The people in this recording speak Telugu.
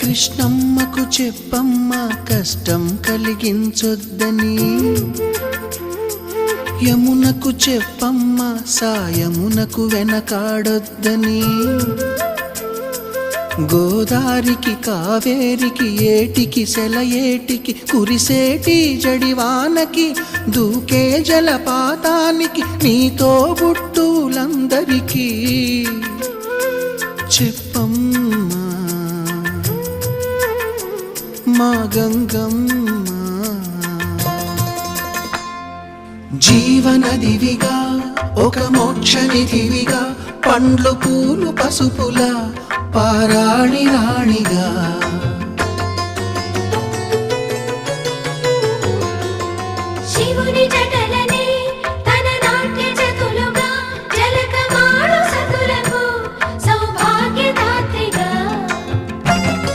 కృష్ణమ్మకు చెప్పమ్మా కష్టం కలిగించొద్దని, యమునకు చెప్పమ్మా సాయమునకు వెనకాడొద్దని, గోదారికి కావేరికి ఏటికి సెలయేటికి కురిసేటి జడివానకి దూకే జలపాతానికి నీతో బుట్టులందరికీ చెప్పమ్మా మా గంగమ్మ. జీవనదివిగా ఒక మోక్షనిధివిగా పండ్లు పూలు పసుపుల పారాణి రాణిగా